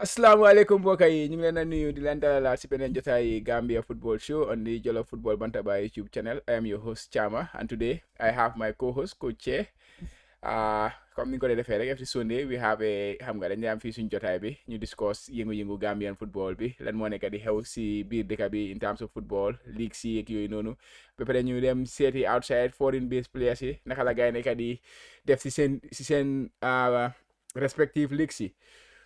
asalaamaaleykum mbokk yi ñu ngi leen a nuyu di leen dalalaat si beneen jotaay Gambia Football Show on the Jollof Football Bantaba YouTube channel. I am your host Chama, and today I have my co-host Coach Che. Comme ni ñu ko dee defee rek every Sunday we have a xam nga dañuy am fii suñu jotaay bi ñu discuss yëngu-yëngu Gambian football bi lan moo nekk di xew si biir dëkk bi in terms of football league si ak yooyu noonu ba pare ñu dem seeti outside foreign based players yi naka la gars yi nekk di def si seen respective leagues yi.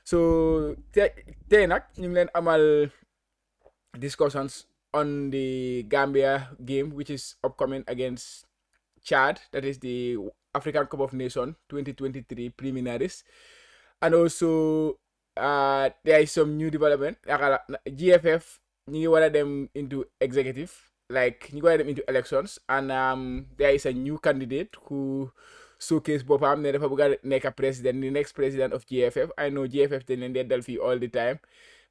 So tey nag ñu ngi leen amal discussions on the Gambia game which is upcoming against Chad, that is the African Cup of Nations 2023 preliminaries, and also there is some new development. GFF ñu ngi war a dem into executive, like ñu ngi war a dem into elections, and there is a new candidate who showcase boppam ne dafa bëgg a nekk president, the next president of GFF. I know GFF dañ leen dee dal fii all the time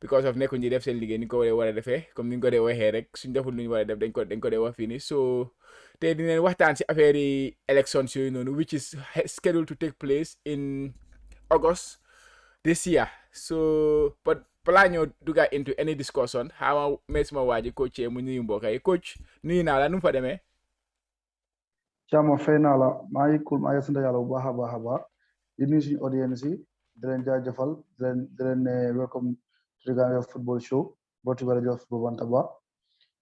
because of nekkuñ di def seen liggéey ni ko war a defee comme ni ñu ko dee waxee rek suñ deful lu ñu war a def dañ ko dee wax fii nii. So te dinañ waxtaan si affaire yi elections yooyu noonu which is scheduled to take place in August this year. So but balaa ñoo dugga into any discussion xama may suma waaji coach mu nuyu mbokk yi. Coach nuyu naa la nu mu fa demee. Chama fay naa la maa ngi cool maa ngi sant yàlla bu baax a baax a baax di nuyu suñu audience yi di leen jaajëfal di leen ne welcome to the Gambia Football Show brought to you by the Football Bantaba.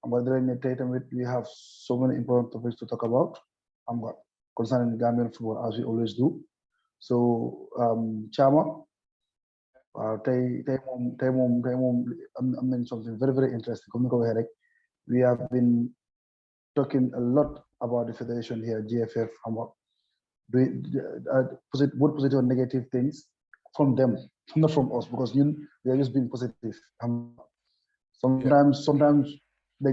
Am nga di leen ne tey tamit we have so many important topics to talk about am nga concerning Gambian football as we always do. So Chama waaw tey moom am nañ something very very interesting comme ni ko waxee rek we have been talking a lot about the federation here, GFF, both positive and negative things from them, not from us, because we are just being positive. Sometimes they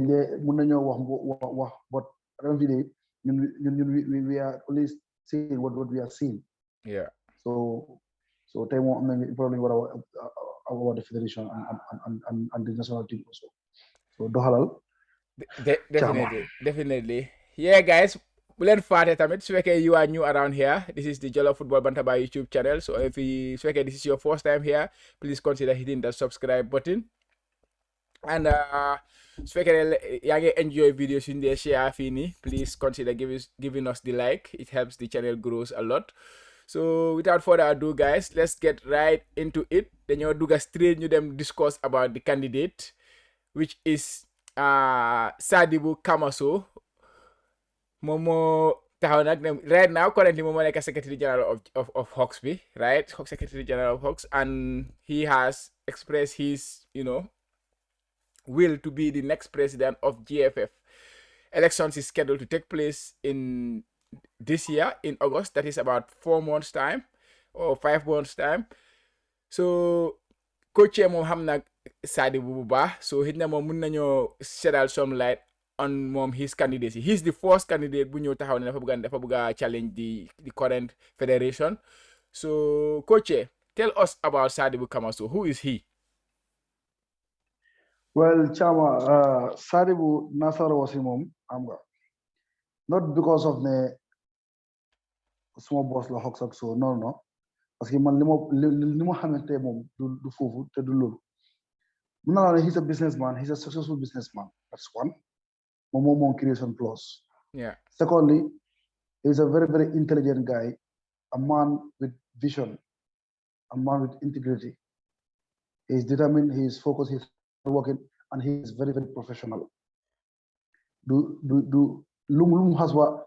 wax, but every day we are only seeing what we are seeing. Yeah. So time probably about the federation and the national team also. So dohalal. Definitely. Yeah, guys, bu leen faate tamit su fekkee you are new around here, this is the Jollof Football Bantaba YouTube channel. So if su fekkee this is your first time here, please consider hitting the subscribe button. And su fekkee yaa ngi enjoy videos yu ñu share fii nii, please consider giving us the like. It helps the channel grows a lot. So without further ado, guys, let's get right into it. Dañoo dugga straight ñu dem discuss about the candidate, which is Sadibou Kamaso. Momo taxaw nag right now currently moom moo nekk Secretary General of Hawks bi, right? Secretary General of Hawks, and he has expressed his will to be the next president of GFF. Elections is scheduled to take place in this year in August. That is about 4 months time or 5 months time. So coach moom xam na Sadibou bu baax, so xëy na moom mun nañoo seddal some light on his candidacy. He's the first candidate bu ñëw taxaw ne dafa bëgg a challenge the current federation. So coach, tell us about Sadibou Kamaso. Who is he? Well, Chama, Sadibou Nasara was him not because of the small boss la Hawks so no parce que man li ma xamante moom du foofu te du loolu mun naa la he's a businessman, he's a successful businessman. That's one. Momo creation plus. Yeah. Secondly, he's a very, very intelligent guy, a man with vision, a man with integrity. He's determined, he's focused, he's working, and he is very, very professional. Lum has what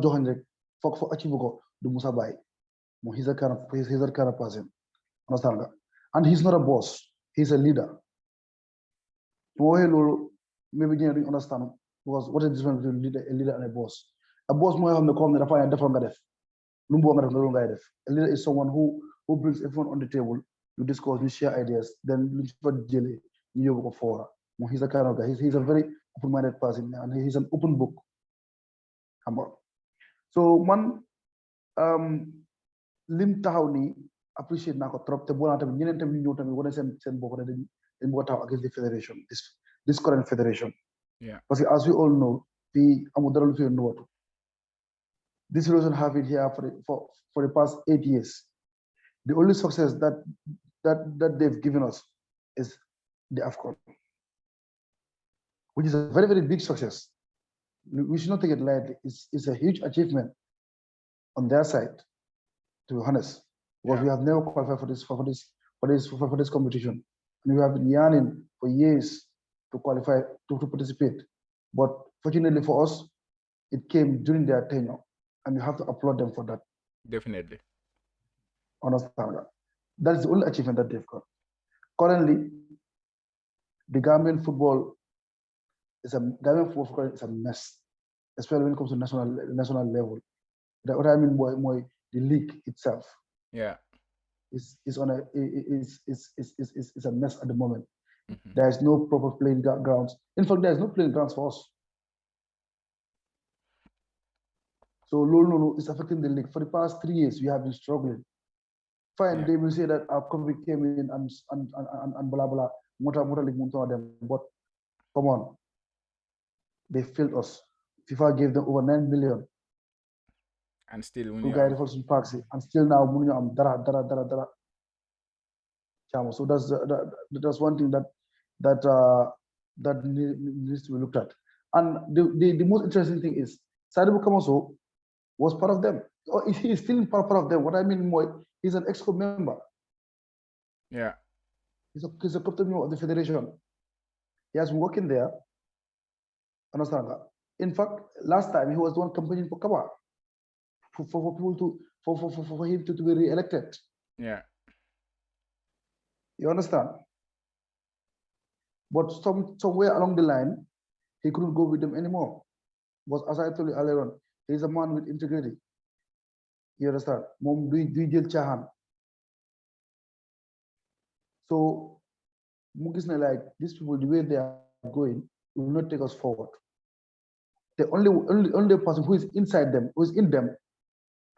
Johan rek for achieve ko du Musa Bay. He's that kind of person. Understand that? And he's not a boss, he's a leader. Maybe you don't understand. Because what is the difference between a leader and a boss? A boss mooy xam ne comme ne dafa def nga def lu mu nga def loolu ngay def. A leader is someone who brings everyone on the table, you discuss, you share ideas, then lu fa jëlee ñu yóbbu ko fora. He's a kind of guy. He's a very open-minded person and he's an open book. So man lim taxaw ni appreciate naa ko trop te boo naa tamit ñeneen tamit ñu ñëw tamit wane seen bopp ne dañ bëgg a taxaw against the federation, this current federation. Yeah. Because as we all know, this federation have it here for the past 8 years. The only success that that they've given us is the AFCON, which is a very, very big success. We should not take it lightly. It's a huge achievement on their side, to be honest, because we have never qualified for this competition, and we have been yearning for years to qualify to participate. But fortunately for us, it came during their tenure, and you have to applaud them for that. Definitely. Understand that? That is the only achievement that they've got. Currently, the Gambian football is a mess, especially when it comes to national level. What I mean by the league itself. Yeah. Is on a is a mess at the moment. There is no proper playing grounds. In fact, there is no playing grounds for us. So Lolo is affecting the league. For the past 3 years, we have been struggling. Fine, they will say that our COVID came in and blah blah motor league them, but come on, they failed us. FIFA gave them over 9 million. And still, and still now, dara. So that's one thing that needs to be looked at. And the most interesting thing is Sadibu Kamaso was part of them. He is still part of them. What I mean more, he's an EXCO member. Yeah. He's a captain of the federation. He has been working there. Understand that? In fact, last time he was the one campaigning for Kaba. For people for him to be re-elected. Yeah. You understand? But somewhere along the line, he couldn't go with them anymore. But as I told you earlier on, he's a man with integrity. You understand? Mom do chahan. So like these people, the way they are going, will not take us forward. The only person who is inside them, who is in them,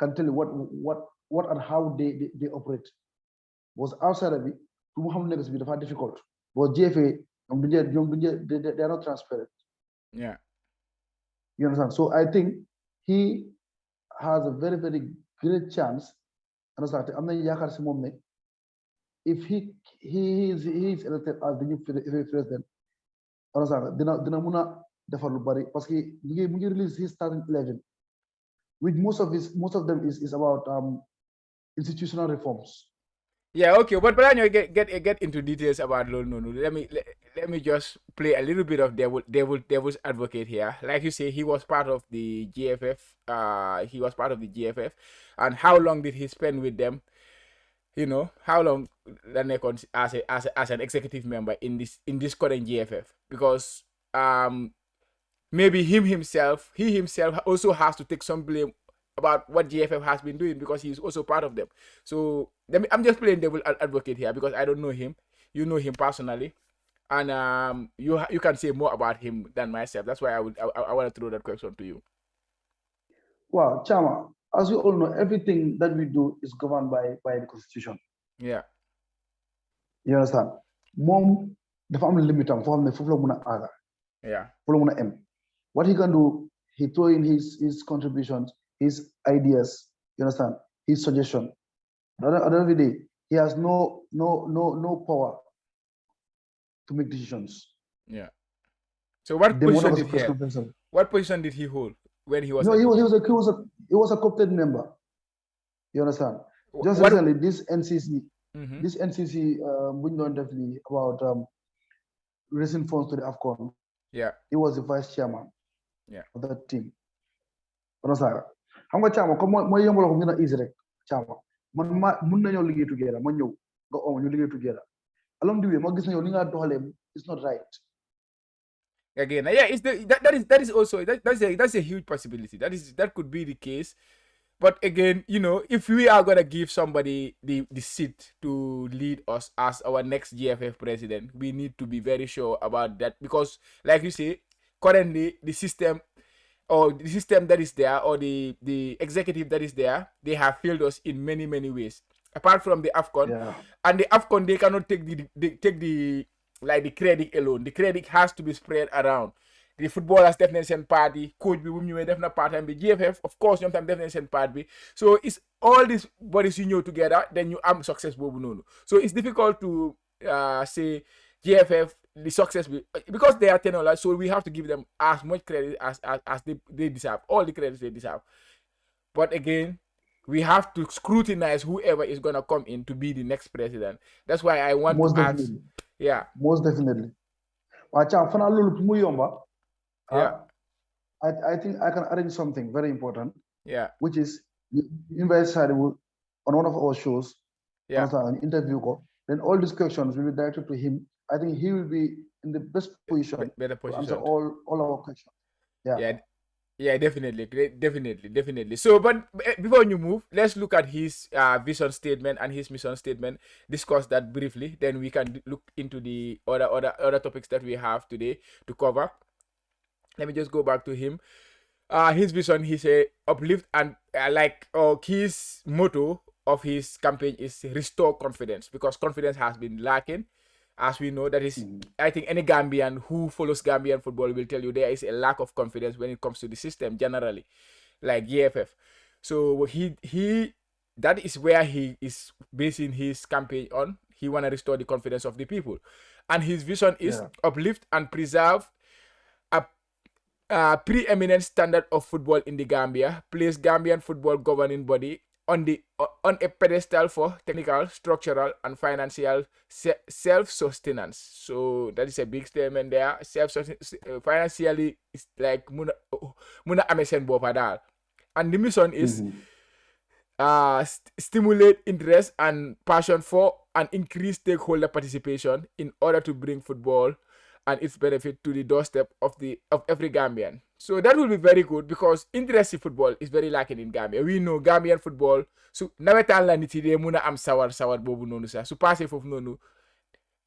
can tell you what and how they operate. Was outside of it, to Muhammad is difficult. But GFA, they are not transparent. Yeah. You understand? So I think he has a very, very great chance. Understand? If he is elected as the new president, understand? Dina muna defar lu bari parce que mu ngi release his starting 11, which most of them is about institutional reforms. Yeah, okay, but you get into details about Lolo. Let me just play a little bit of devil's advocate here. Like you say, he was part of the GFF. He was part of the GFF, and how long did he spend with them? You know, how long as an executive member in this current GFF? Because maybe he himself also has to take some blame about what GFF has been doing, because he's also part of them. So I'm just playing devil advocate here, because I don't know him. You know him personally, and you can say more about him than myself. That's why I want to throw that question to you. Well, Chama, as you all know, everything that we do is governed by the Constitution. Yeah. You understand? Mom, the family limit on the yeah. What he can do, he throw in his contributions, his ideas, you understand, his suggestion. At the end of the day, he has no power to make decisions. Yeah. So what position did he hold? What position did he hold when he was? No, he was a captain member. You understand? Just recently, this NCC, we know definitely about raising funds to the AFCON. Yeah. He was the vice chairman. Yeah. Of that team. Understand? How much chama? Come on, my young man is easy. Chama. Man, mun nañu liggéey together. Man ñëw nga ñu liggéey together. Along the way, ma gis na yow ni nga doxale it's not right. Again, yeah, that is also that's a huge possibility. That could be the case. But again, you know, if we are gonna give somebody the seat to lead us as our next GFF president, we need to be very sure about that, because, like you say, currently the system that is there, or the executive that is there, they have failed us in many ways. Apart from the AFCON, and the AFCON, they cannot take the credit alone. The credit has to be spread around. the footballers def nañ seen part yi coach bi bu mu ñëwee def na part bi GFF of course ñoom tam def nañ seen part bi so it's all these bodies yu ñëw together then you am success boobu noonu so it's difficult to say GFF the success because they are tenor so we have to give them as much credit as they deserve all the credits they deserve but again we have to scrutinize whoever is going to come in to be the next president that's why I want most to definitely. ask yeah most definitely wacha fana lolu mu yomba yeah I think I can arrange something very important yeah which is invite Sadibu on one of our shows yeah an interview call then all these questions will be directed to him I think he will be in the best position better to answer position all our questions yeah definitely so but before you move let's look at his vision statement and his mission statement discuss that briefly then we can look into the other topics that we have today to cover let me just go back to him his vision he say uplift and his motto of his campaign is restore confidence because confidence has been lacking as we know that is I think any Gambian who follows Gambian football will tell you there is a lack of confidence when it comes to the system generally like GFF so he that is where he is basing his campaign on he want to restore the confidence of the people and his vision is uplift and preserve a preeminent standard of football in the Gambia place Gambian football governing body on a pedestal for technical, structural, and financial self-sustenance. So that is a big statement there. Financially, it's like muna amesen bopadal. And the mission is stimulate interest and passion for and increase stakeholder participation in order to bring football and its benefit to the doorstep of every Gambian. So that will be very good because interest in football is very lacking in Gambia. We know Gambian football. So nawetaan la nit yi dee mun a am sawar boobu noonu sax su passé foofu noonu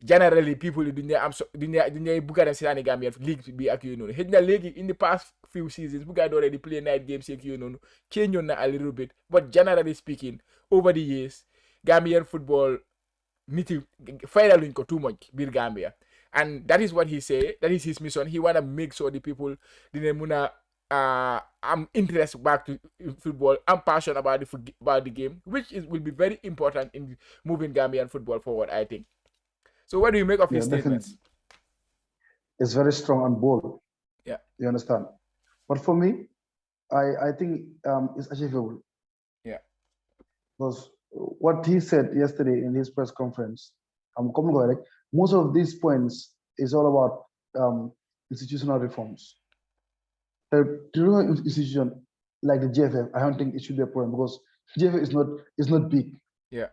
generally people yi duñ dee bugg a dem si Gambian league bi ak yooyu noonu xëy na léegi in the past few seasons bu gaa dooree di play night games ak yooyu noonu change na a little bit but generally speaking over the years Gambian football nit yi faydaluñ ko too much biir Gambia. And that is what he say. That is his mission. He wanna make sure the people didn't muna I'm interested back to football. I'm passionate about the game, which will be very important in moving Gambian football forward, I think. So what do you make of his statements? Definitely. It's very strong and bold. Yeah. You understand? But for me, I think it's achievable. Yeah. Because what he said yesterday in his press conference, most of these points is all about institutional reforms. The institution like the GFF, I don't think it should be a problem because GFF is not big. Yeah.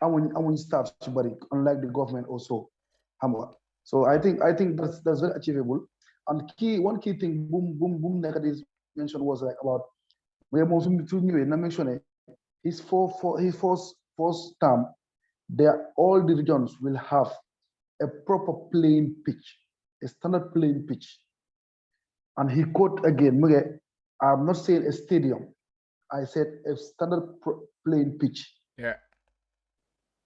I want staff somebody, unlike the government also. So I think that's very achievable. And one key thing, boom, negative mentioned was like about we are also mentioning his first term. All the regions will have a proper playing pitch, a standard playing pitch. And he quote again, I'm not saying a stadium. I said a standard playing pitch. Yeah.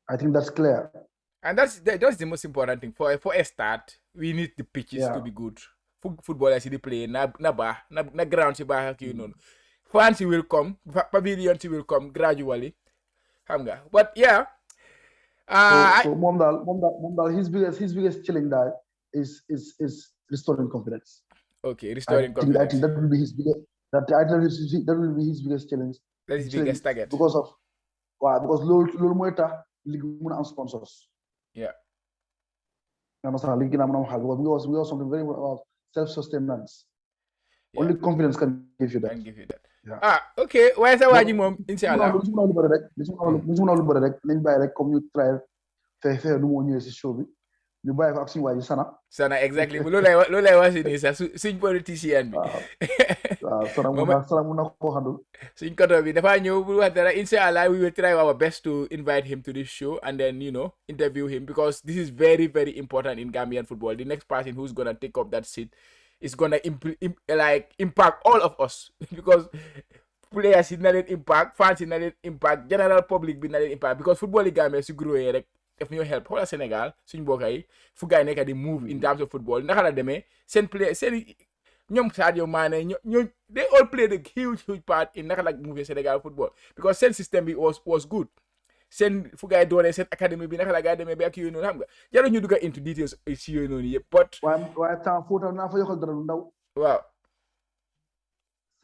I think that's clear. And that's the most important thing. For a start, we need the pitches to be good. Footballers see the play, na ground si ba you know. Fans will come, pavilions will come gradually. But yeah. So Momdal, his biggest challenge that is restoring confidence. Okay, restoring confidence. I think that will be his biggest. That will be his biggest challenge. That is his biggest target. Because Lulu Moeta league and sponsors. Yeah. Because we are something very about self-sustenance. Yeah. Only confidence can give you that. Yeah. Okay. Why is that why mom? Inshallah. Sana exactly. Lola was in his suñ politicien bi. Suñ koto bi dafa ñëw bu wax dara inshallah we will try our best to invite him to this show and then interview him because this is very very important in Gambian football. The next person who's gonna take up that seat is gonna impact all of us because players in that impact, fans in that impact, general public in that impact because football in Gambia su grow rek def ñoo help xoolal Sénégal suñ mbokk yi fu gaay nekk di move in terms of football naka la demee seen play seen ñoom Sadio Mané ñoo they all played a huge part in naka la movie Sénégal football because seen system bi was good seen fu gaay doonee seen académie bi naka la gaay demee ba ak yooyu noonu xam nga jarul ñu dugg into details si yooyu noonu yëpp but waaye temps Fouta naa fa yokkal dara lu ndaw waaw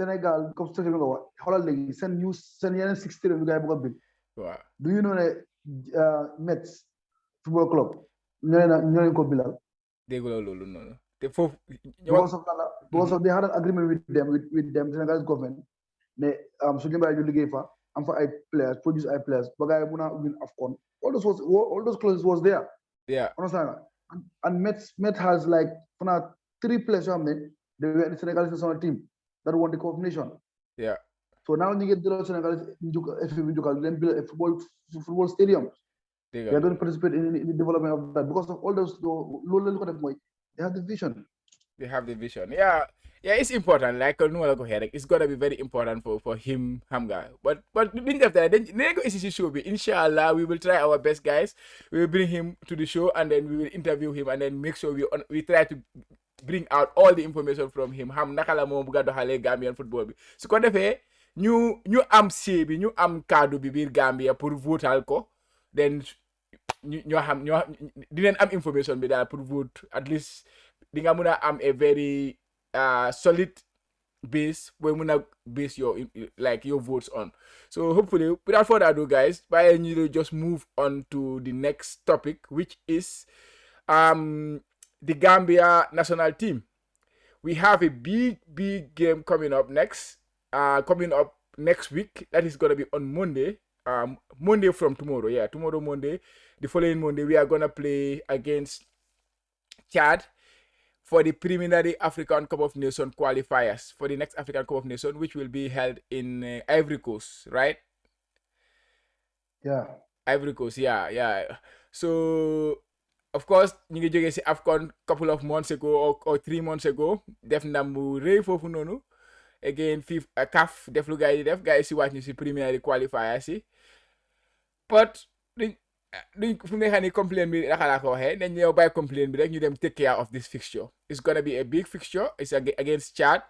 Sénégal comme station bi nga wax xoolal léegi seen yeneen 16 bi gaay bëgg a bind waaw du you know ne Mets football club ñoo leen ko bilal dégg la loolu noonu te foofu because of they had an agreement with them Senegalese government ne suñu mbay ñu liggéey fa am fa ay players produce ay players ba gaay mun a win AFCON all those clauses was there yeah understand and Met has like fana 3 players yoo xam ne they were in the Senegalese national team that won the Cup of Nations yeah so now ñu ngi delloo Senegalese FA bi njukkal leen build a football stadium they are going to participate in the development of that because of all those loolu la ko def mooy they have the vision yeah it's important like nu ma la ko waxee rek it's gonna be very important for him xam nga but li ñu def dara dañ ko isi si show bi inshallah we will try our best guys we will bring him to the show and then we will interview him and then make sure we try to bring out all the information from him xam naka la moom bugg a doxalee Gambian football bi su ko defee ñu am see bi ñu am kaddu bi biir Gambia pour votal ko then ñoo xam dinañ am information bi daal pour vote at least di nga mun a am a very solid base booy mun a base your votes on so hopefully without further ado guys why don't you just move on to the next topic which is the Gambia national team. We have a big game coming up next week. That is going to be on Monday. Monday from tomorrow. Yeah, tomorrow Monday. The following Monday, we are going to play against Chad for the preliminary African Cup of Nations qualifiers for the next African Cup of Nations, which will be held in Ivory Coast, right? Yeah. Ivory Coast, yeah. So, of course, ñu ngi jógee si AFCON couple of months ago or 3 months ago def ndam bu rëy foofu noonu again fii CAF def lu gars yi def gars yi si wàcc ñu si preliminary qualifiers yi but duñ fu mu nekk nii complaint bi naka laa ko waxee dañ ñëw bàyyi complaint bi rek ñu dem take care of this fixture. It's gonna be a big fixture. It's against Chad.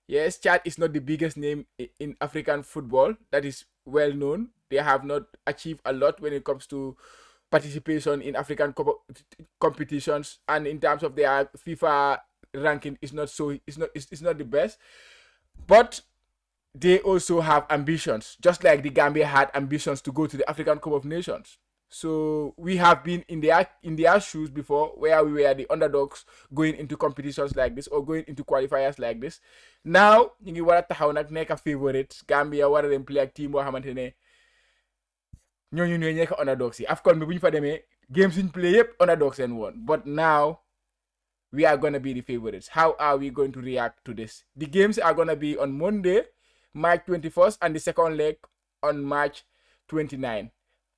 Yes, Chad is not the biggest name in African football. That is well known. They have not achieved a lot when it comes to participation in African competitions, and in terms of their FIFA ranking it's not the best, but they also have ambitions, just like the Gambia had ambitions to go to the African Cup of Nations. So we have been in their shoes before, where we were the underdogs going into competitions like this or going into qualifiers like this. Now ñu ngi war a taxaw nag nekk favorite Gambia war a dem play ak team boo xamante ne ñooñu ñooy nekk underdogs yi AFCON bi bu ñu fa demee games suñ play yëpp underdogs and won, but now we are gonna be the favorites. How are we going to react to this? The games are gonna be on Monday, March 21st, and the second leg on March 29.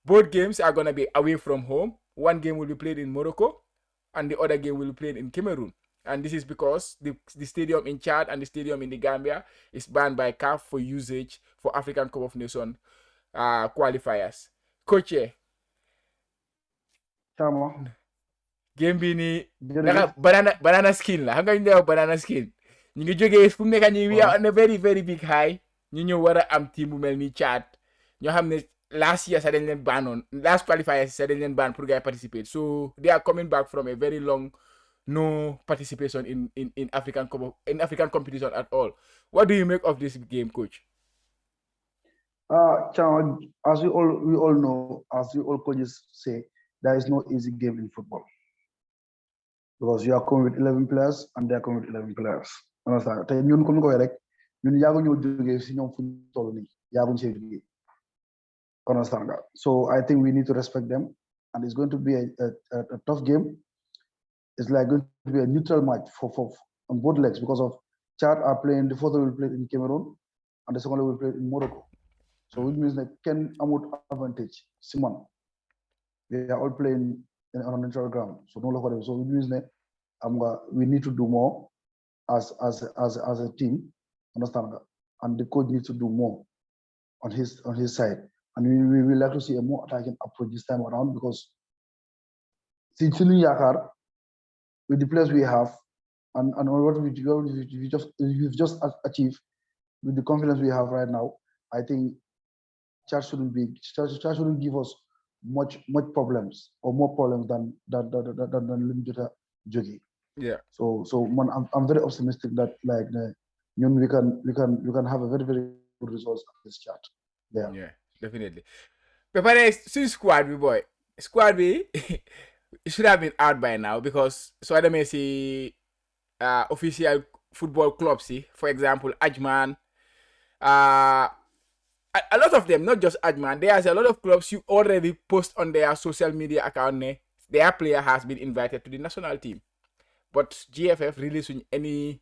Both games are gonna be away from home. One game will be played in Morocco, and the other game will be played in Cameroon. And this is because the stadium in Chad and the stadium in the Gambia is banned by CAF for usage for African Cup of Nations qualifiers. Coach, game bi nii naka banana skin la xam nga ñu dee wax banana skin ñu ngi jógee fu mu nekk nii we are on a very very big high ñu ñëw war a am team bu mel ni Chad ñoo xam ne last year sax dañ leen baanoon last qualifiers sax dañ leen baan pour gars participate, so they are coming back from a very long no participation in African competition at all. What do you make of this game, coach? As we all know, as we all coaches say, there is no easy game in football because you are coming with 11 players and they are coming with 11 players. Understand? Te ñun comme ni ko waxee rek ñun yaagu ñoo jógee si ñoom fu ñu toll nii yaaguñ see jógee. Understand that? So I think we need to respect them, and it's going to be a tough game. It's like going to be a neutral match for on both legs because of Chad are playing, the first one will play in Cameroon and the second one will play in Morocco. So which means that Ken Amut advantage, Simon. They are all playing on a neutral ground. So no longer so which means that we need to do more as a team, understand that? And the coach needs to do more on his side. And we will like to see a more attacking approach this time around because since Yakar, with the players we have, and what we've just achieved with the confidence we have right now, I think Chad shouldn't give us much problems or more problems than Limjota Jogi. Yeah. So man, I'm very optimistic that like we can have a very good results at this chat. Yeah. Yeah, definitely. But since squad we boy, squad we it should have been out by now because so I may see official football clubs see, for example, Ajman, uh a lot of them, not just Ajman, there's a lot of clubs you already post on their social media account their player has been invited to the national team. But GFF releasing any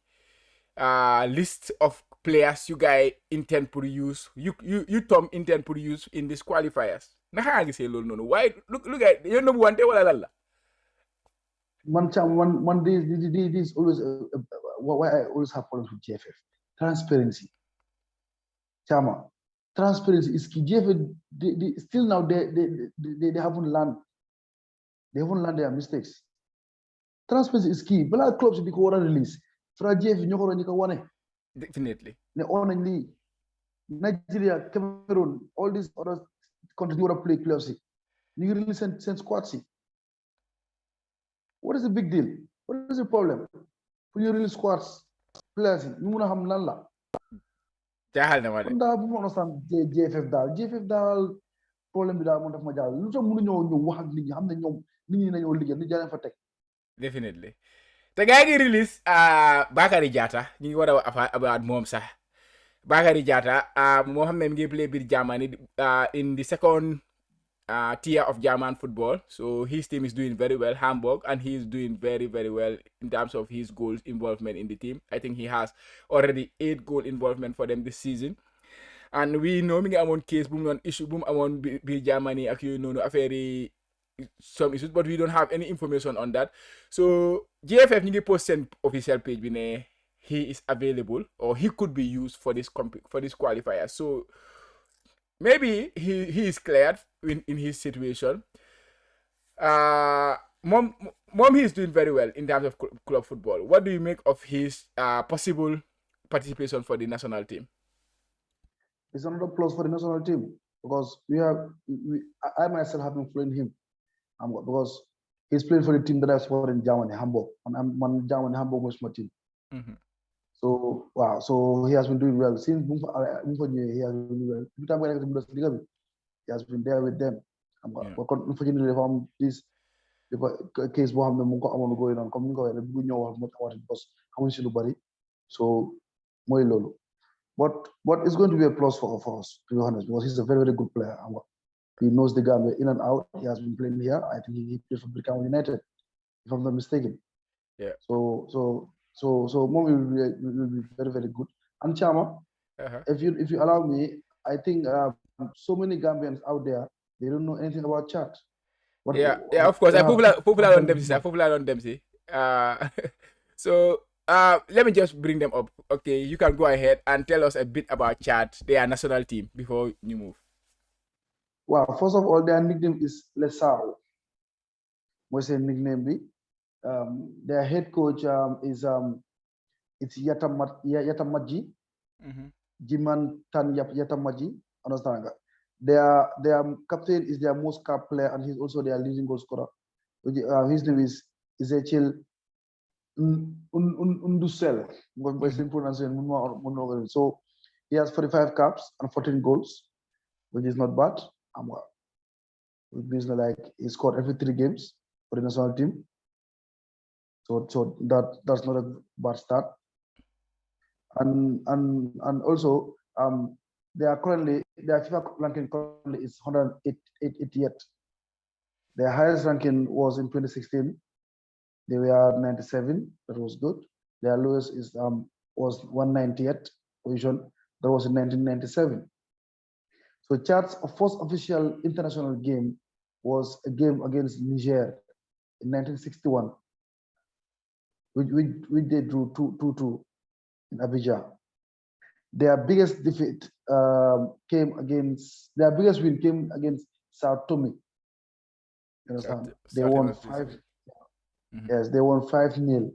list of players you guys intend to use, you Tom intend to use in these qualifiers. Naka nga gisee loolu noonu waaye look at yéen a wante wala lan la. One this always why I always have problems with GFF. Transparency. Chama. Transparency is key. GFF still now they haven't learned. They haven't learned their mistakes. Transparency is key. Bala clubs di ko wara release. Fra GFF ñoko ro ñiko wane. Definitely. Ne only Nigeria, Cameroon, all these other countries who want to play playoffs. You release send squads. What is the big deal? What is the problem? When you release squads, players, you wanna have nalla. Jahal na wale. Nda bu mo understand GFF dal. GFF dal problem bi dal mo daf ma jaal. Lu tax mënu ñoo wax ak nit ñi xam ne ñoom nit ñi nañoo liggéey nit jaaleen fa tek. Definitely. The guy ngi release Bakary Diatta ñu ngi war a wax about moom sax. Bakary Diatta moo xam ne mi ngi play biir Germany in the second tier of German football. So his team is doing very well, Hamburg, and he is doing very well in terms of his goals involvement in the team. I think he has already 8 goal involvement for them this season. And we know mi ngi amoon case bu mu doon issue bu mu amoon biir Germany ak yooyu noonu affaire yi some issues, but we don't have any information on that. So GFF ñu ngi post seen official page bi ne he is available or he could be used for this qualifier. So maybe he is cleared in his situation. Mom he is doing very well in terms of club football. What do you make of his possible participation for the national team? It's another plus for the national team because I myself have been following him because he's playing for the team that I support in Germany, Hamburg, and I'm Germany, Hamburg was my team. Mm-hmm. So wow, so he has been doing well since he has been doing well. Every time when I get to he has been there with them. Unfortunately, from this case, boo xam ne mu ngi ko amoon going on comme ni nga ko waxee bu ñëw wax mu tawaati because xamuñ si lu bari so mooy loolu but it's going to be a plus for us to be honest because he's a very good player. He knows the Gambia in and out. He has been playing here. I think he played for Brikama United, if I'm not mistaken. Yeah. So Mo will be very good. And Chama, if you allow me, I think so many Gambians out there they don't know anything about chat. Yeah, of course. Popular on them, sir. Popular on them, see. So let me just bring them up. Okay, you can go ahead and tell us a bit about Chad, their national team, before you move. Well, first of all, their nickname is Lesao. What's their nickname be? Their head coach is it's Yatamaji. Jiman Tan Yatamaji. Understand? Their captain is their most capped player, and he's also their leading goal scorer. His name is Ezechiel Undusel. So he has 45 caps and 14 goals, which is not bad. Which means like he scored every 3 games for the national team. So that's not a bad start. And also their FIFA ranking currently is 188. Their highest ranking was in 2016. They were 97. That was good. Their lowest was 198 position. That was in 1997. So Chad's first official international game was a game against Niger in 1961, which they drew 2-2 in Abidjan. Their biggest defeat their biggest win came against Sao Tome. You understand? They won 5. Yes, they won 5-0.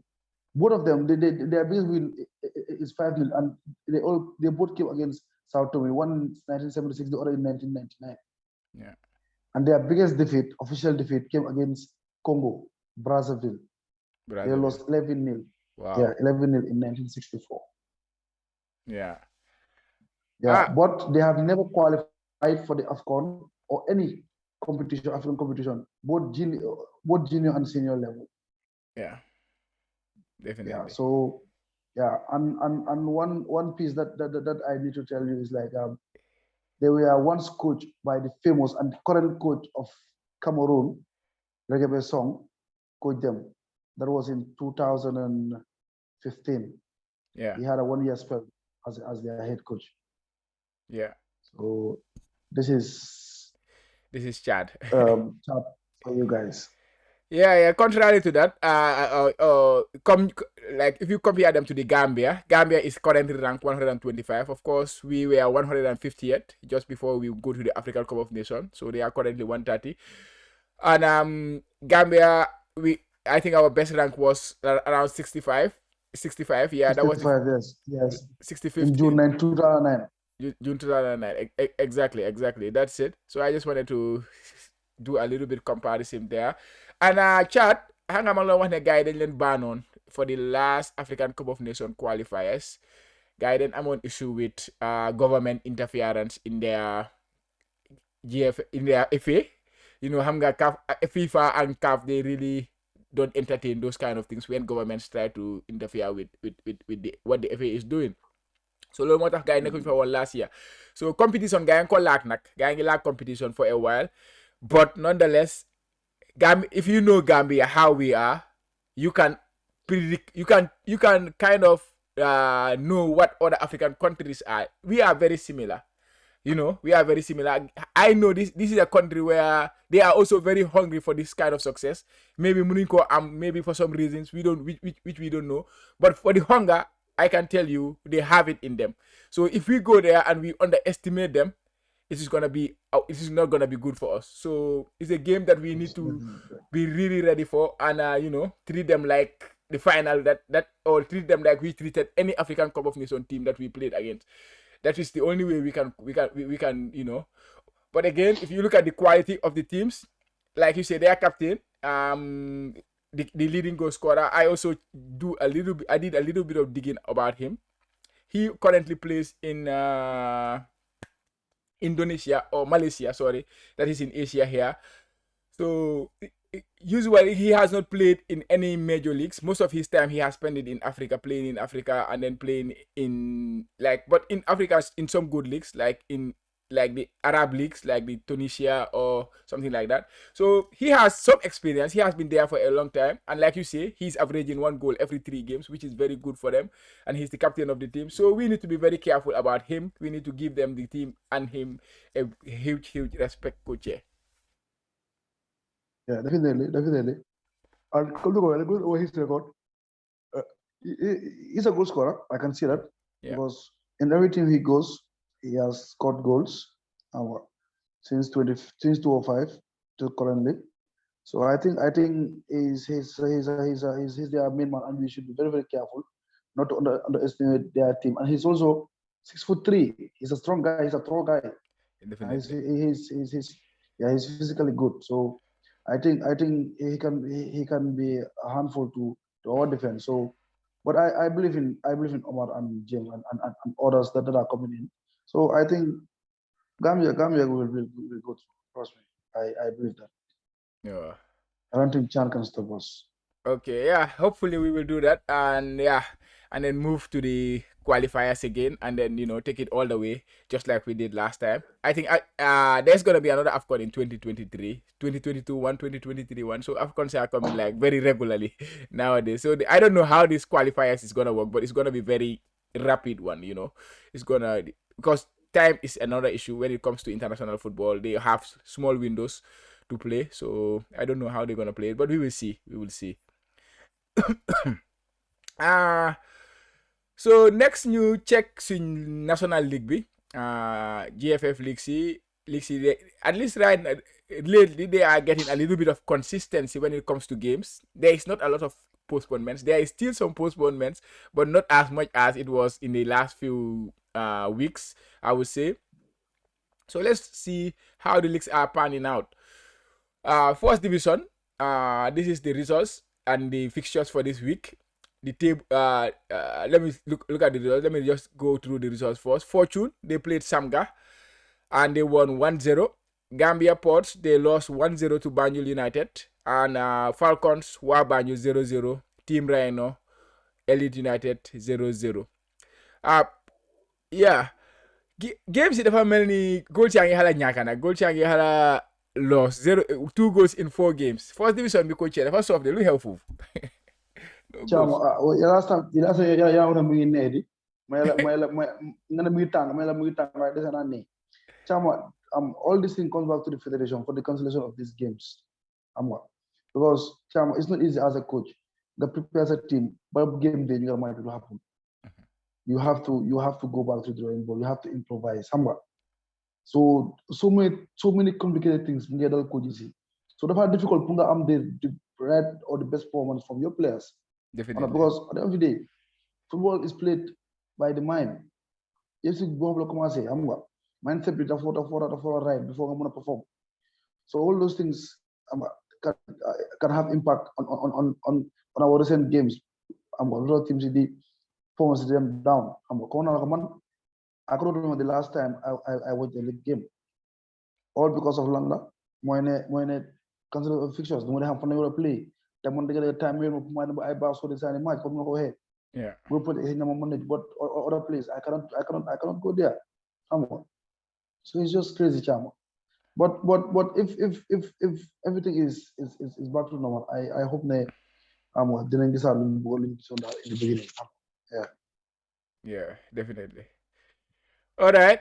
both of them, their biggest win is 5-0, and they both came against Sao Tome, one in 1976, the other in 1999. Yeah. And their biggest defeat, official defeat, came against Congo, Brazzaville. They lost 11-0. Wow. Yeah, 11-0 in 1964. Yeah. Yeah, but they have never qualified for the AFCON or any competition, African competition, both junior and senior level. Yeah, definitely. Yeah, so yeah, and one piece that I need to tell you is like they were once coached by the famous and current coach of Cameroon, Regebe Song, coached them. That was in 2015. Yeah. He had a 1-year spell as their head coach. Yeah. So this is Chad. Chad for you guys. Yeah. Contrary to that, like if you compare them to the Gambia is currently ranked 125. Of course, we were 150th just before we go to the African Cup of Nations. So they are currently 130. And Gambia, I think our best rank was around 65. 65, yeah, that was 65, yes. 65th in June 2009. June 2009. Exactly. That's it. So I just wanted to do a little bit comparison there. And Chad, hang on long one guy dañ leen for the last African Cup of Nations qualifiers. Guy dañ amoon issue with government interference in their GFF, in their FA. You know, FIFA and CAF, they really don't entertain those kind of things when governments try to interfere with what the FA is doing. So loolu moo tax gars yi nekkuñ fa woon last year. So competition gars yi ko laak nag gars yi laak competition for a while, but nonetheless, if you know Gambia how we are, you can predict, you can kind of know what other African countries are. We are very similar. You know, we are very similar. I know this is a country where they are also very hungry for this kind of success. Maybe Muniko, maybe for some reasons which we don't know. But for the hunger, I can tell you they have it in them. So if we go there and we underestimate them, it is not gonna be good for us. So it's a game that we need to be really ready for, and treat them like the final or treat them like we treated any African Cup of Nations team that we played against. That is the only way we can But again, if you look at the quality of the teams, like you say, their captain, the leading goal scorer, I did a little bit of digging about him. He currently plays in Indonesia or Malaysia, sorry, that is in Asia here. So usually he has not played in any major leagues. Most of his time he has spent it in Africa, playing in Africa, and then playing but in Africa in some good leagues, like the Arab leagues, like the Tunisia or something like that. So he has some experience. He has been there for a long time, and like you say, he's averaging 1 goal every 3 games, which is very good for them. And he's the captain of the team. So we need to be very careful about him. We need to give them, the team and him, a huge respect, coach. Yeah, definitely. And come to go over his record. He's a goal scorer. I can see that because in every team he goes, he has scored goals since 2005 to currently. So I think he's their main man, and we should be very, very careful not to underestimate their team. And he's also 6'3". He's a strong guy. He's a tall guy. He's physically good. So I think he can be a handful to our defense. So, but I believe in Omar and Jim and others that are coming in. So I think Gambia will go through. Trust me, I believe that. Yeah. I don't think Chan can stop us. Okay, yeah. Hopefully we will do that, and then move to the qualifiers again, and then take it all the way, just like we did last time. I think there's gonna be another AFCON in 2023, 2022 one, 2023 one. So AFCONs are coming like very regularly nowadays. So I don't know how this qualifiers is gonna work, but it's gonna be very rapid one. It's gonna, because time is another issue when it comes to international football. They have small windows to play, so I don't know how they're gonna play it, but we will see. So next ñu check suñ National League bi, GFF league at least lately they are getting a little bit of consistency when it comes to games. There is not a lot of postponements. There is still some postponements, but not as much as it was in the last few weeks, I would say. So let's see how the leagues are panning out. First division, this is the results and the fixtures for this week. The table, let me look at the results. Let me just go through the results first. Fortune, they played Samga and they won 1-0. Gambia Ports, they lost 1-0 to Banjul United. And Falcons, Banjul 0-0. Team Rhino, Elite United 0-0. Yeah. Games yi dafa mel ni goal ci ngi xala ñàkk nag goal ci ngi xala loss 2 goals in 4 games. First division bi ko ci dafa soft de lu xew foofu. Chamo last time ya wona mu ngi needi may la ngana mu ngi tàng may la mu ngi tàng waaye dese naa ne Chamo all this thing comes back to the federation for the cancellation of these games because Chamo it's not easy as a coach nga prepare a team but game day you are mind to happen. You have to go back to the drawing board. You have to improvise. So many complicated things when you coaches. So that's difficult. Punga am the right or the best performance from your players. Definitely. Because at the end of the day, football is played by the mind. Yes, you go come and say, mindset bit of right before I'm gonna perform. So all those things can have impact on our recent games. A lot of teams performance them down. I couldn't remember the last time I watched the league game. All because of Landa. Moine cancel fixtures. No one have fun to play. The one they get a time when I bounce for the signing match. Come go ahead. Yeah. We put it in Monday, but other place I cannot go there. So it's just crazy, Chama. But if everything is back to normal, I hope they didn't get in the beginning. Yeah, definitely. All right.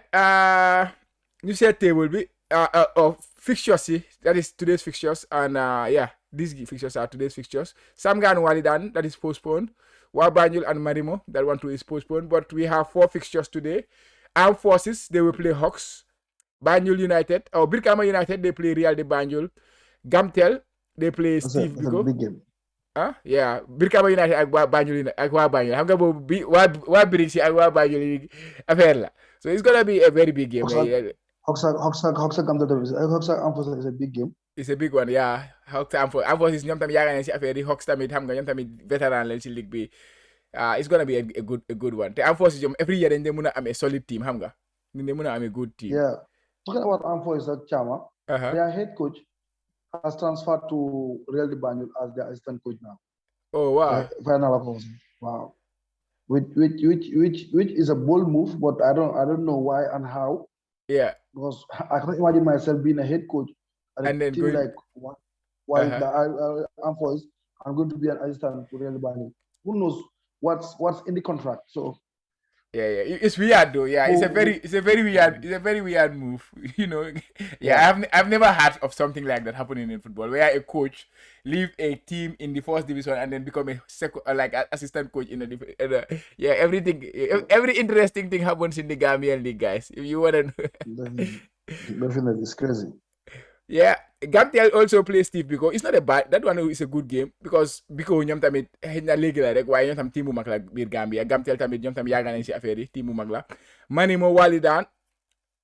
You said table be fixtures. That is today's fixtures, and yeah, these fixtures are today's fixtures. Samgan Walidan, that is postponed. Wabanjul and Marimo, that one too is postponed. But we have 4 fixtures today. Armed Forces, they will play Hawks. Banjul United, or Birkama United, they play Real de Banjul. Gamtel, they play Steve Biko. Big game. Yeah, Birkama United ak Banjul ak Banjul. Xam nga bobu bi wa Brix ak wa Banjul affaire la. So it's gonna be a very big game. Hawks is a big game. It's a big one, yeah. Hawks Amphos ñom tam yaga nañ ci affaire yi Hawks tamit xam nga ñom tamit veteran lañ ci ligue bi. It's gonna be a good one. Te Amphos ñom every year dañ de mëna am a solid team, xam nga. Ñu de mëna am a good team. Yeah. Talking about Amphos ak Chama, their head coach has transferred to Real de Banjul as their assistant coach now. Oh wow! Wow, which is a bold move, but I don't know why and how. Yeah, because I can't imagine myself being a head coach and then team like what? While I'm going to be an assistant to Real de Banjul. Who knows what's in the contract? So. Yeah, it's weird though. Yeah, it's a very weird move. You know, I've never heard of something like that happening in football, where a coach leave a team in the first division and then become a assistant coach in every interesting thing happens in the Gambian league, guys. If you wanna know. Definitely, it's crazy. Yeah, Gamtel also plays Steve Biko. It's not a bad. That one is a good game because Biko ñom tamit xeyna légui la rek waye ñom tam team bu mag la bir Gambia. Gamtel tamit ñom tam yaga nañ ci affaire yi team bu mag la. Manimo Walidan.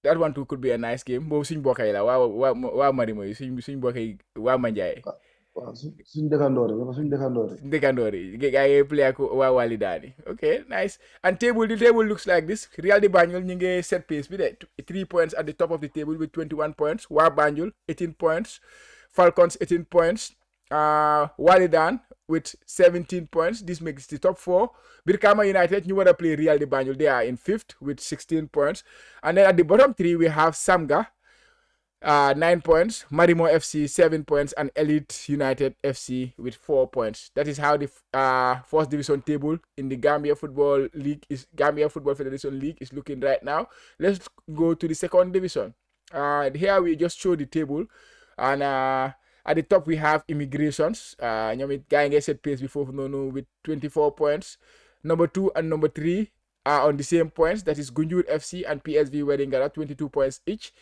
That one too could be a nice game. Bo suñ bokay la wa Manimo yi suñ bokay wa Manjay. Suñ Dekandori. Gaay play ak wa Walidani. Okay, nice. And the table looks like this. Real de Banjul ñu ngi set pace bi de 3 points at the top of the table with 21 points. Wa Banjul 18 points. Falcons 18 points. Walidan with 17 points. This makes the top 4. Birkama United, you want to play Real de Banjul. They are in 5th with 16 points. And then at the bottom 3 we have Samga 9 points, Marimo FC 7 points, and Elite United FC with 4 points. That is how the first division table in the Gambia Football Federation League is looking right now. Let's go to the second division. Here we just show the table, and at the top we have Immigrations. Guy set pace before with 24 points. Number 2 and number 3 are on the same points. That is Gunjur FC and PSV Wedding 22 points each.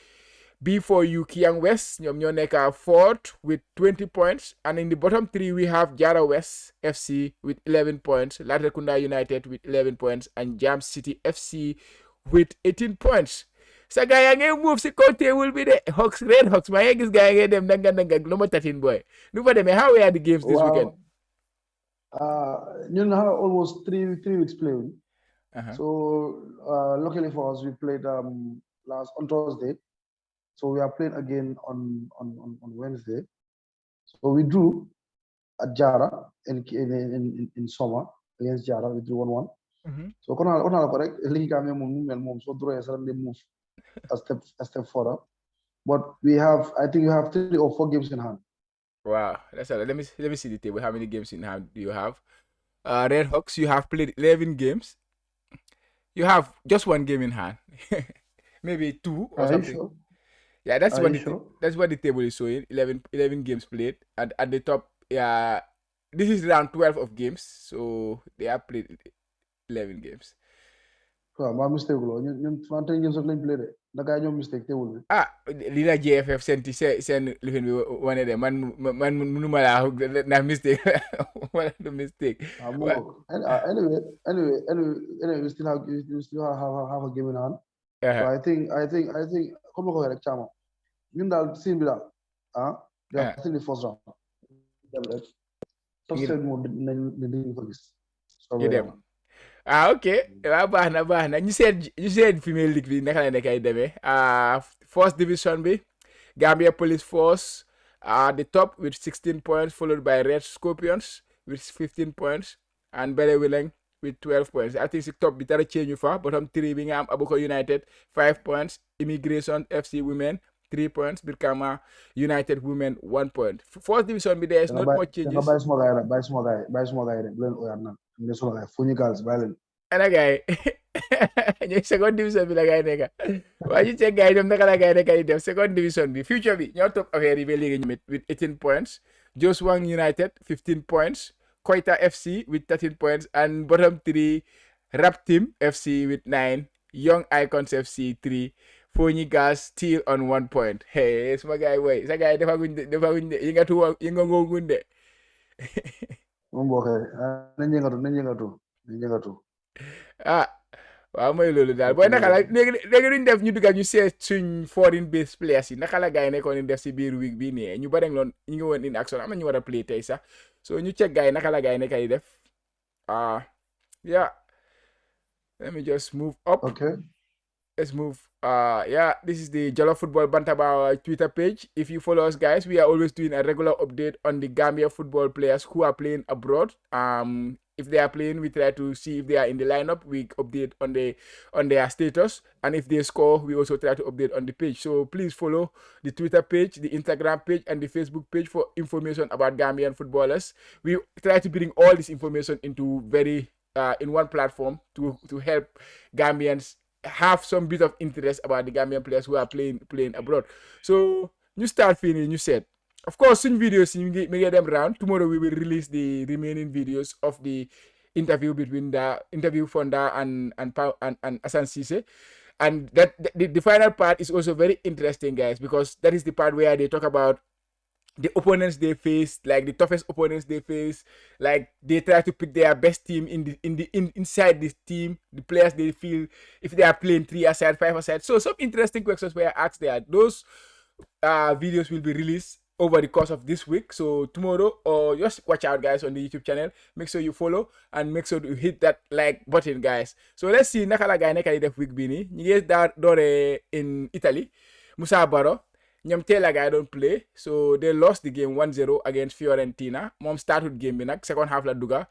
B4U Kiang West, ñoom ñoo nekk fourth with 20 points. And in the bottom three, we have Jara West FC with 11 points, Latrikunda United with 11 points, and Jam City FC with 18 points. Sa gars yaa ngi move si kaw table bi de Hawks Red Hawks maa ngi gis gars yi ngay dem ndànk number 13 boy. Nu fa demee, how were the games this weekend? You know, almost three weeks playing. Uh-huh. So luckily for us, we played on Thursday. So we are playing again on Wednesday. So we drew at Jara in summer against Jara. We drew 1-1. So on correct, League move so draw they move a step further. But I think you have 3 or 4 games in hand. Wow, that's a lot. Let me see the table. How many games in hand do you have? Red Hawks, you have played 11 games. You have just 1 game in hand. Maybe 2 or something. Sure? Yeah, that's what the table is showing. 11 games played. And at the top, yeah, this is round 12 of games. So they have played 11 games. My mistake ñun 20 games lañ play de naka ñoom mistake table bi li la GFF seen lifin bi wane de man mënuma laa na mistake wala du mistake. Anyway, we still have a game in hand. So I think comme ma ko waxee rek Chama ñun daal siin bi daal they are still the first round dem rek top seed moo nañ ko gis ñu dem ok waaw baax na ñu seet female league bi naka la nekk ay demee first division bi Gambia Police Force the top with 16 points followed by Red Scorpions with 15 points and Bele Willing with 12 points. I think si top bi dara change fa bottom 3 bi nga am Abuko United 5 points, Immigration FC Women 3 points, Birkama United Women 1 point. Fourth division bi there is not much changes. Bàyyi suma gaay rek leen oyar nan ne suma gaay fu ñu girls bàyyi leen ana gaay ñooy second division bi la gaay nekka waa ñu ceeg gaay ñoom naka la gaay nekka di def second division bi future bi ñoo topp affaire yi ba léegi ñu with 18 points, Joswang United 15 points, Koita FC with 13 points, and bottom 3 Rap Team FC with 9, Young Icons FC 3, Fonyi Gas still on 1 point. Hey, suma guy way sa guy defaguñ de yënga ngooguñ de moom boo xee nañ yëngatu waaw mooy loolu daal booy naka la léegi duñ def ñu dugga ñu seet suñ foreign based players yi naka la gars yi nekkoon def si biir week bi nii ñu bari loon ñu ngi woon in action am na ñu war a play tey sax so ñu check gars yi naka la gars yi nekk di def yeah let me just move up. Okay, let's move. This is the Jollof Football Bantaba Twitter page. If you follow us, guys, we are always doing a regular update on the Gambia football players who are playing abroad. If they are playing, we try to see if they are in the lineup. We update on their status, and if they score, we also try to update on the page. So please follow the Twitter page, the Instagram page, and the Facebook page for information about Gambian footballers. We try to bring all this information into in one platform to help Gambians have some bit of interest about the Gambian players who are playing abroad. So you start feeling, you said, of course, in videos you get them round. Tomorrow we will release the remaining videos of the interview between the interview Fonda and Asan Sise. And that the final part is also very interesting, guys, because that is the part where they talk about the opponents they face, like the toughest opponents they face, like they try to pick their best team inside this team, the players they feel if they are playing 3 aside, 5 aside. So some interesting questions were asked there. Those videos will be released over the course of this week. So tomorrow, or just watch out, guys, on the YouTube channel. Make sure you follow and make sure you hit that like button, guys. So let's see nakala guy nekali def week bini. Ñu dore in Italy. Musa Baro. ñoom teel a gars don't play, so they lost the game 1-0 against Fiorentina. Moom started game bi nag second half la duga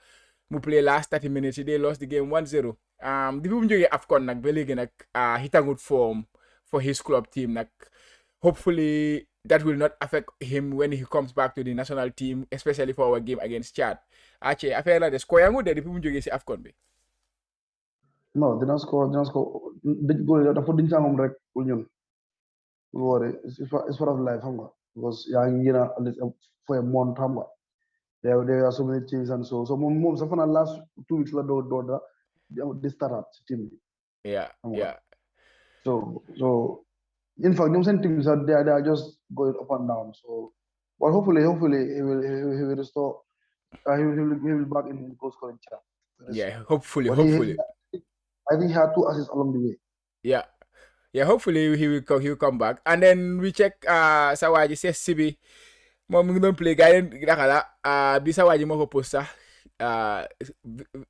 mu play last 30 minutes they lost the game 1-0. Di bu mu jógee AFCON nag ba léegi nag hitangut form for his club team nag. Hopefully that will not affect him when he comes back to the national team, especially for our game against Chad. Ache affaire la de score yangu de depuis mu jógee si AFCON bi. Non dina score goal dafa diñ sangum rek pour ñun. Worry, it's part of life, because at least for a month, there are so many things and so mom so for the last 2 weeks la do they start up team. Yeah. So In fact, them same teams are they are just going up and down. So, but hopefully he will restore. He will back in goal scoring chart very soon. Yeah, hopefully, But hopefully. I think he had 2 assists along the way. Yeah. Yeah, hopefully he will come back. And then we check Sawaji says CB. Moom mu ngi doon play gars yi naka la bi Sawaji moo ko post sax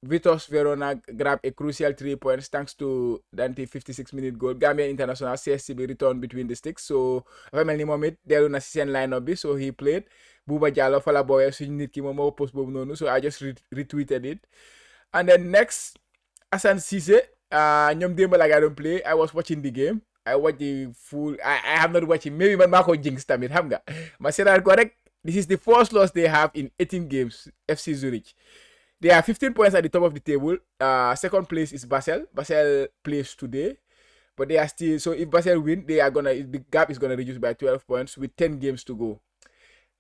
Vitos Verona grab a crucial 3 points thanks to Dante 56-minute goal. Gambian international CSCB return between the sticks. So dafa mel ni moom it dellu na si seen line-up bi so he played. Buba Jallow fa la boowee suñu nit ki moom moo post boobu noonu so I just retweeted it. And then next Assane Cissé ñoom démb la gaa doon play I was watching the game. I watch the full. I have not watching. Maybe man maa ko jinx tamit xam nga ma seetaan ko rek. This is the first loss they have in 18 games. FC Zurich. They are 15 points at the top of the table. Second place is Basel. Basel plays today, but they are still. So if Basel win, they are gonna. The gap is gonna reduce by 12 points with 10 games to go.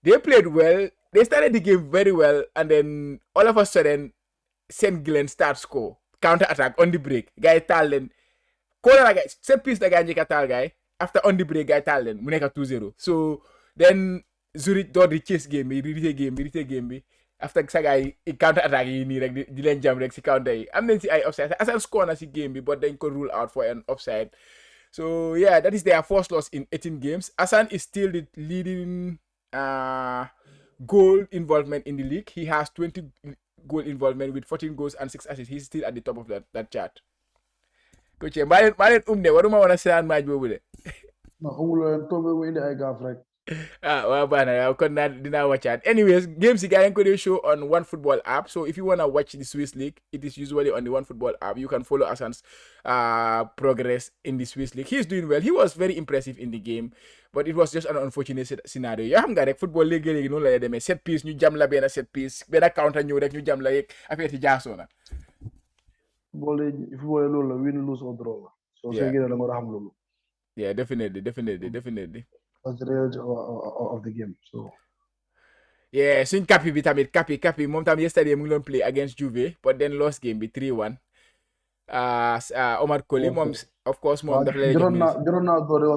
They played well. They started the game very well, and then all of a sudden, St. Glenn start score counter attack on the break. Guy Talent. Corner la guy. Set piece the guy njëkk a taal guy. After on the break guy Talent mu nekk 2-0. So then Zurich door di chase game bi rite game bi after sa gars yi counter attack yi nii rek di leen jam rek si counter yi am nañ si ay offside Assane score na si game bi but dañ ko rule out for an offside. So yeah, that is their first loss in 18 games. Assane is still the leading goal involvement in the league. He has 20 goal involvement with 14 goals and 6 assists. He's still at the top of that chart. Coach maa leen de waruma woon a seetaan match boobu de. Non amul leen tombé mu indi ay gaaf rek. Well, bana, kon dinaa watchat. Anyways, games yi gars yi show on One Football app. So if you wanna watch the Swiss League, it is usually on the One Football app. You can follow Assan's progress in the Swiss League. He's doing well. He was very impressive in the game, but it was just an unfortunate scenario. Yoo xam nga rek football léegi-léegi noonu la demee set piece ñu jam la benn set piece benn counter ñëw rek ñu jam la yeeg affaire yi jaasoo na. Football loolu la win lose or draw la. So soo génnee da nga war a xam loolu. Yeah, definitely. That's the reality of the game. So yeah, suñ Capi bi tamit Capi moom tam yesterday mu ngi doon play against Juve but then lost game bi 3-1. Omar Colley moom of course moom dafa lay jotoon naa doo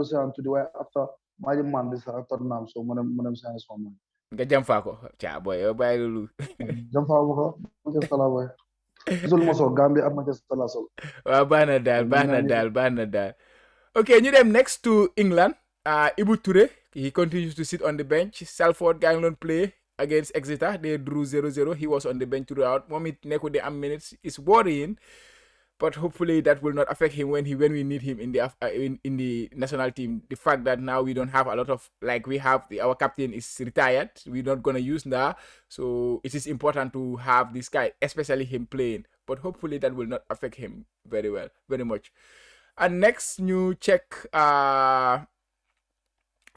seetaan tuddi waaye after maa ngi man di sa Tottenham so mu dem seetaan sama man. Nga jam faa ko caa boy yow bàyyi loolu. Jam faa ko Manchester la boy. Gisul ma sol Gambia ak Manchester la sol. Waaw baax na daal. Okay, ñu dem next to England. Ibu Touré, he continues to sit on the bench. Salford gaa ngi doon play against Exeter. They drew 0-0. He was on the bench throughout. Moom it nekkul di am minutes. It's worrying, but hopefully that will not affect him when we need him in the national team. The fact that now we don't have a lot of our captain is retired. We're not gonna use that, so it is important to have this guy, especially him playing. But hopefully that will not affect him very much. And next ñu check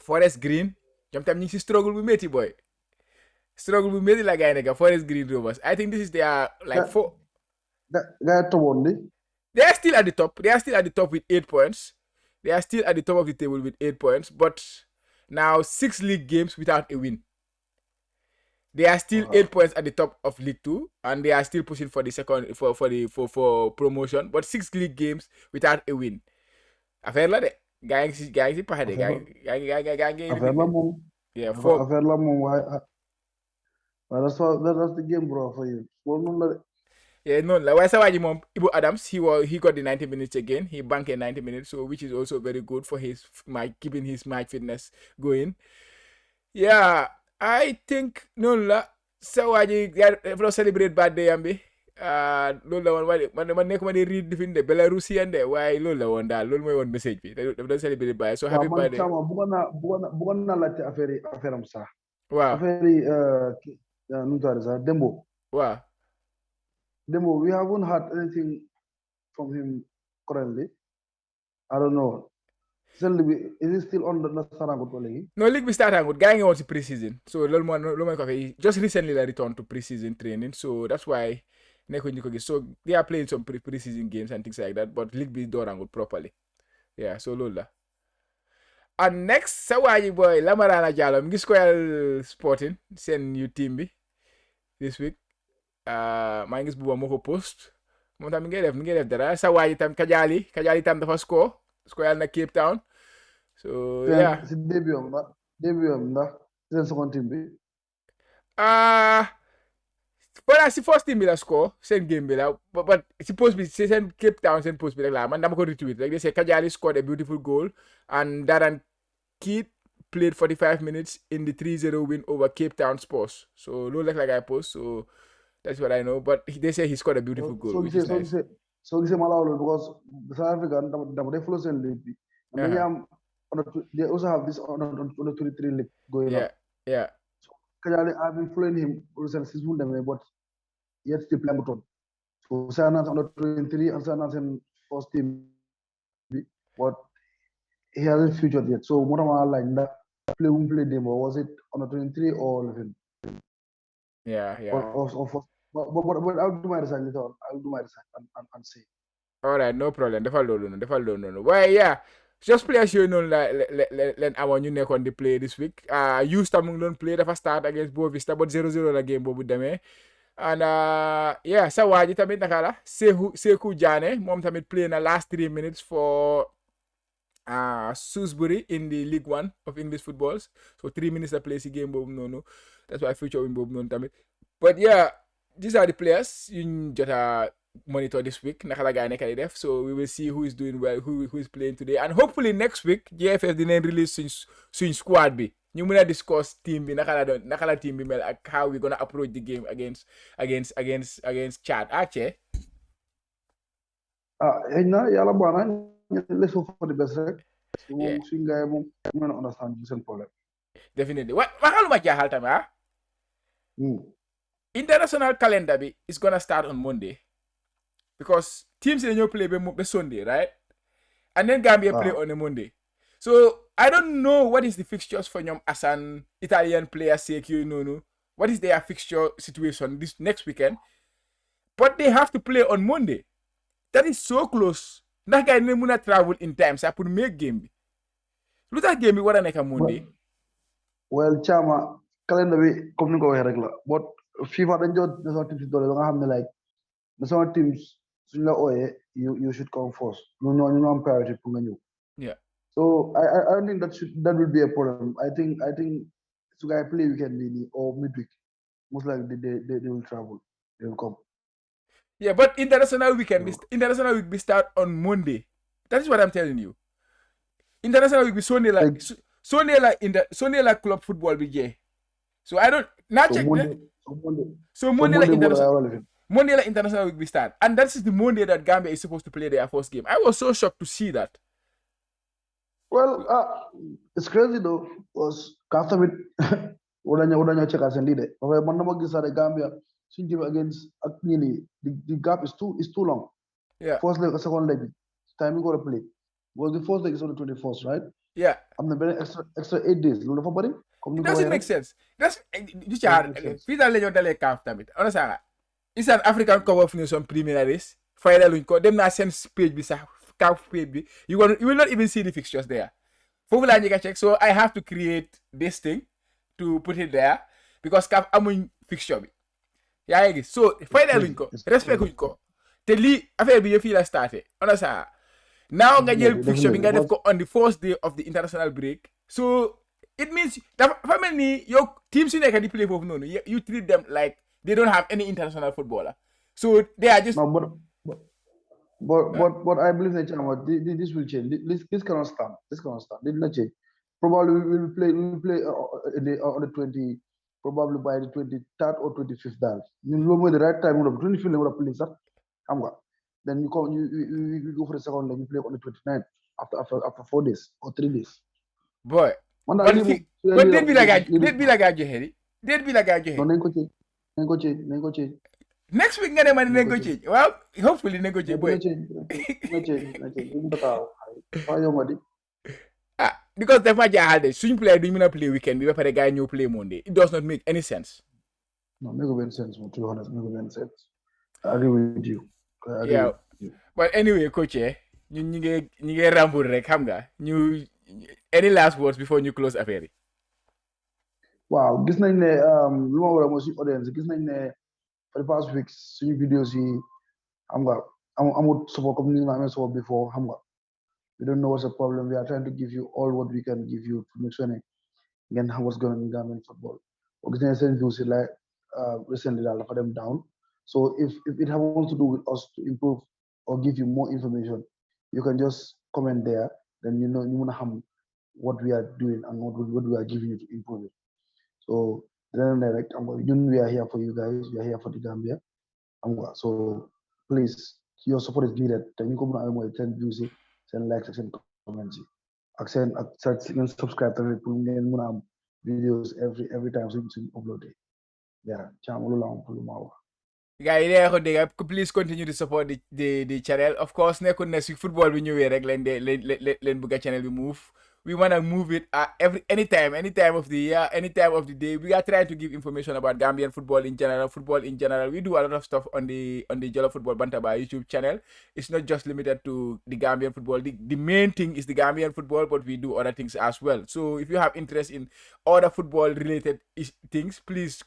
Forest Green ñoom tam ñu ngi si struggle bu métti boy. Struggle bu métti la gars yi nekk Forest Green Rovers. I think this is their four. Gars toboon di. They are still at the top. They are still at the top with 8 points. They are still at the top of the table with 8 points. But now 6 league games without a win. They are still 8 points at the top of League 2, and they are still pushing for the second for promotion. But 6 league games without a win. Affaire la de. Gaa ngi si paxe de. Gaa ngi. Affaire la moom. Yeah, affaire la moom waaye that's the game bro for you. Loolu noonu la de. Yeah, no, like why Sawaji mom Ibu Adams, he got the 90 minutes again. He banked 90 minutes, so which is also very good for his keeping his match fitness going. Yeah, I think no la Sawaji for celebrate birthday ambi. Loolu la woon man nekk ma di read different de Belarusian de waaye loolu la woon daal loolu mooy woon message bi dafa doon celebrate birthday so happy birthday. bëggoon naa laajte affaire am sax. Waaw affaire yi nu mu tudd sax Dembo. Waaw. Dembo, we haven't heard anything from him currently. I don't know. Is he still on the Sarangut league? No, league bi startangut gaa ngi woon si pre-season so loolu mooy ko fay just recently la return to pre-season training so that's why nekkuñ ñu ko gis so they are playing some pre-season games and things like that but league bi doorangut properly yeah so loolu la. And next sa waaji boy Lamarana Jallow mi ngi Royal Sporting seen new team bi this week maa ngi gis buba moo ko post moom tam mi ngi def dara sa waaji tam Kajali tam dafa score na Cape Town So yeah. si début am ndax seen second team bi. Voilà, si first team bi la score seen game bi la but si post bi si seen Cape Town seen post bi rek la man dama ko retweet rek they say Kajali scored a beautiful goal and Darren Keith played 45 minutes in the 3-0 win over Cape Town Sports. So look like I post, so that's what I know. But they say he scored a beautiful goal, which is nice. So gisee ma lawlo because South Africa dama dey follow seen league bi. And they they also have this under 23 league going on. Yeah. So Kajali, I've been following him since them, but yet still playing button. So Sanan under 23 and Sanan first team, but he hasn't featured yet. So what am I like that play demo? Was it under 23 or 11? Yeah. But I'll do my research later on. I'll do my research and see. All right, no problem. Defal loolu. Well, yeah. Just players you know len amoon ñu nekkoon di play this week. Houston mu ngi doon play dafa start against Boavista but 0-0 la game boobu demee. And yeah, sa waa ji tamit naka la Sekou Diané moom tamit play na last 3 minutes for Shrewsbury in the League One of English footballs. So 3 minutes la play si game boobu noonu. That's why future win boobu noonu tamit. But yeah, these are the players yuñ jota monitor this week naka la gaa nekk di def, so we will see who is doing well, who is playing today, and hopefully next week GFF dinañ release suñ squad bi ñu mën a discuss team bi naka la team bi mel ak how we gonna approach the game against Chad. Che xëy na yàlla baax na let's hope for the best rek. Suñ gaay moom mën a understand seen problème. Definitely waxaluma jaaxal tamit international calendar bi is gonna start on Monday. Because teams in your play be Sunday, right? And then Gambia play on a Monday. So I don't know what is the fixtures for them as an Italian player sake, what is their fixture situation this next weekend. But they have to play on Monday. That is so close. That guy ne muna travel in time, so I could make game. Look at game what a Monday. Well, Chama, calendar bi comme ni ko waxee rek la. But FIFA dañ jot national teams doole ba nga xam ne like national teams suñ la ooyee you should come first. ñu am priority pour nga ñëw. Yeah. So I don't think that will be a problem. I think su guy play weekend bi or midweek, most likely they will travel. They will come. Yeah, but international week be start on Monday. That is what I'm telling you. International week be Sunday like club football be jee. So I don't check. So Monday like international week be start, and that is the Monday that Gambia is supposed to play their first game. I was so shocked to see that. Well, it's crazy though, because after it, udanya check as leader. But man nama gisa Gambia suñ team against the gap is too long. Yeah. First leg, second leg, time we got to play. Well, the first leg is on the 21st, right? Yeah. I'm the very extra 8 days. It doesn't make sense. That's it's an African Cup of Nations preliminaries. Final them na send page bi sax CAF page bi. You will not even see the fixtures there. Check. So I have to create this thing to put it there because CAF amuñ fixture bi. Yaa ngi gis so final luñ ko respect luñ ko te lii affaire bi yëpp fii la starté understand. Now nga jël fixture bi nga def ko on the first day of the international break. So it means dafa mel ni yow teams yu nekk di play foofu noonu you treat them like they don't have any international footballer. So they are just. No, but I believe that this will change. This cannot stand. This cannot stand. This will not change. Probably we will play on the 20, probably by the 23rd or 25th. You know the right time. 25th level play, sir. Then you go for the second leg. You play on the 29th after 4 days or 3 days. Boy. But they'd be like a Joheri. No, negotiate. Next week, nga man negotiate. Well, hopefully negotiate, boy. Because the fact that swing player didn't play weekend, we have a guy new play Monday. It does not make any sense. No, make any sense. To be honest, make any sense. I agree with you. Yeah. But anyway, coach, you get ramble rek, xam nga. Any last words before you close affaire? Wow, gis nañ ne lu ma war a mooy suñu audience gis nañ ne for the past weeks suñu videos yi xam nga amut support comme ni nga amee support before xam nga We don't know what's the problem. We are trying to give you all what we can give you to make sure again how what's going on in Gambian football. Organization views like recently for them down. So if it has to do with us to improve or give you more information, you can just comment there. Then you wanna have what we are doing and what we are giving you to improve it. So then direct, we are here for you guys. We are here for the Gambia. So please, your support is needed. Then you come and send views, send likes, send comments, send subscribe to it. Videos every time so you upload it. Yeah, channel long for gars yi dee ko dégg please continue to support the channel. Of course nekkul ne si football bi ñëwee rek leen bëgg a channel bi move. We want to move it anytime of the year, anytime of the day. We are trying to give information about Gambian football in general. We do a lot of stuff on the Jollof Football Bantaba YouTube channel. It's not just limited to the Gambian football. The main thing is the Gambian football, but we do other things as well. So if you have interest in other football related things, please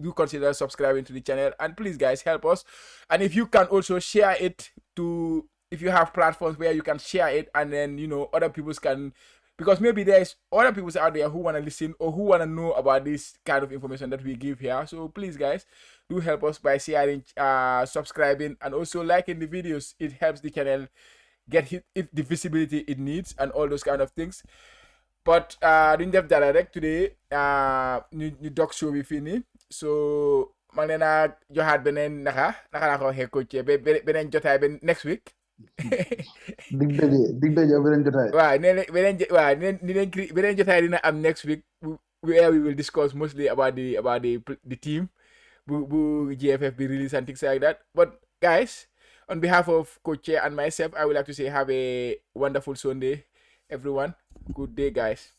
do consider subscribing to the channel, and please guys help us. And if you can also share it to, if you have platforms where you can share it, and then other people can, because maybe there's other people out there who want to listen or who want to know about this kind of information that we give here. So please guys, do help us by sharing, subscribing, and also liking the videos. It helps the channel get the visibility it needs and all those kind of things. But duñ def dara rek today ñu dog show bi fii nii. So man leen a joxaat beneen naka laa ko waxee coach beneen jotaay next week. dig daje beneen jotaay. waaw beneen jotaay dina am next week where we will discuss mostly about the team bu GFF be release and things like that. But guys, on behalf of Coach and myself, I would like to say have a wonderful Sunday, everyone. Good day, guys.